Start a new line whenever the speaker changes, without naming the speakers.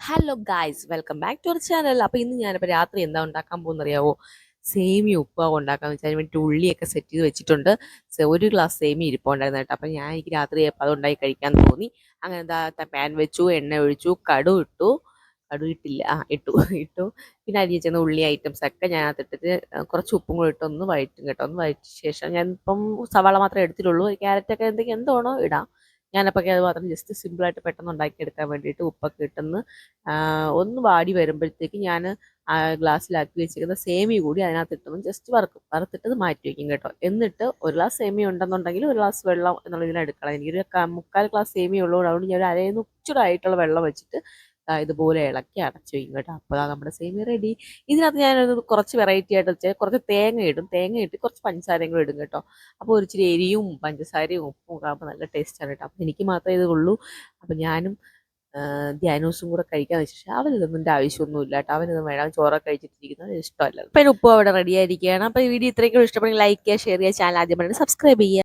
Hello guys, welcome back to our channel. അപ്പോൾ ഇന്ന് ഞാനിപ്പോൾ രാത്രി എന്താ ഉണ്ടാക്കാൻ പോകുന്നറിയാവോ? സേമിയ ഉപ്പാവ് ഉണ്ടാക്കാന്ന് വെച്ചാൽ അതിന് വേണ്ടി ഉള്ളിയൊക്കെ സെറ്റ് ചെയ്ത് വെച്ചിട്ടുണ്ട്. ഒരു ഗ്ലാസ് സേമിയ ഇരിപ്പുണ്ടായിരുന്നു കേട്ടോ. അപ്പം എനിക്ക് രാത്രി അത് ഉണ്ടാക്കി കഴിക്കാൻ തോന്നി. അങ്ങനെ എന്താ പാൻ വെച്ചു, എണ്ണ ഒഴിച്ചു, കടു ഇട്ടു. കടു ഇട്ടില്ല, ഇട്ടു ഇട്ടു. പിന്നെ അരി വെച്ചിരുന്ന ഉള്ളി ഐറ്റംസ് ഒക്കെ ഞാനകത്ത് ഇട്ടിട്ട് കുറച്ച് ഉപ്പും കൂടി ഇട്ട് ഒന്ന് വഴറ്റും കേട്ടോ. ഒന്ന് വഴറ്റിയ ശേഷം ഞാൻ ഇപ്പം സവാള മാത്രമേ എടുത്തിട്ടുള്ളൂ. ക്യാരറ്റൊക്കെ എന്താണോ ഇടാം. ഞാനപ്പോൾ അത് മാത്രം ജസ്റ്റ് സിമ്പിളായിട്ട് പെട്ടെന്ന് ഉണ്ടാക്കിയെടുക്കാൻ വേണ്ടിയിട്ട് ഉപ്പൊക്കെ ഇട്ടെന്ന് ഒന്ന് വാടി വരുമ്പോഴത്തേക്ക് ഞാൻ ഗ്ലാസ്സിലാക്കി വെച്ചിരിക്കുന്ന സേമിയ കൂടി അതിനകത്ത് ഇട്ടൊന്ന് ജസ്റ്റ് വറുത്തിട്ട് മാറ്റി വയ്ക്കും കേട്ടോ. എന്നിട്ട് ഒരു ഗ്ലാസ് സേമിയ ഉണ്ടെന്നുണ്ടെങ്കിൽ ഒരു ഗ്ലാസ് വെള്ളം എന്നുള്ള ഇതിൽ എടുക്കണം. എനിക്കൊരു മുക്കാൽ ഗ്ലാസ് സേമിയ ഉള്ളതുകൊണ്ട് അതുകൊണ്ട് ഞാൻ ഒരു അരയിൽ ഉച്ചൂടായിട്ടുള്ള വെള്ളം വെച്ചിട്ട് ഇതുപോലെ ഇളക്കി അടച്ചു വയ്ക്കും കേട്ടോ. അപ്പോൾ നമ്മുടെ സേമിയ റെഡി. ഇതിനകത്ത് ഞാനൊരു കുറച്ച് വെറൈറ്റി ആയിട്ട് വെച്ചാൽ കുറച്ച് തേങ്ങ ഇടും. തേങ്ങ ഇട്ട് കുറച്ച് പഞ്ചസാരയും കൂടെ ഇടും കേട്ടോ. അപ്പോൾ ഒരു ഇച്ചിരി എരിയും പഞ്ചസാരയും ഉപ്പും ഒക്കെ ആകുമ്പോൾ നല്ല ടേസ്റ്റാണ് കേട്ടോ. അപ്പോൾ എനിക്ക് മാത്രമേ ഇത് ഉള്ളൂ. അപ്പോൾ ഞാനും ധ്യാനൂസും കൂടെ കഴിക്കാന്ന് വെച്ചാൽ അവനിതൊന്നും ആവശ്യമൊന്നുമില്ല കേട്ടോ. അവനിത് വേണം, ചോറൊക്കെ കഴിച്ചിട്ടിരിക്കുന്നത് ഇഷ്ടമല്ല. അപ്പം ഉപ്പും അവിടെ റെഡി ആയിരിക്കുകയാണ്. അപ്പോൾ ഈ വീഡിയോ ഇത്രയൊക്കെ ഇഷ്ടപ്പെടുമെങ്കിൽ ലൈക്ക് ചെയ്യുക, ഷെയർ ചെയ്യുക, ചാനൽ ആദ്യം സബ്സ്ക്രൈബ് ചെയ്യുക.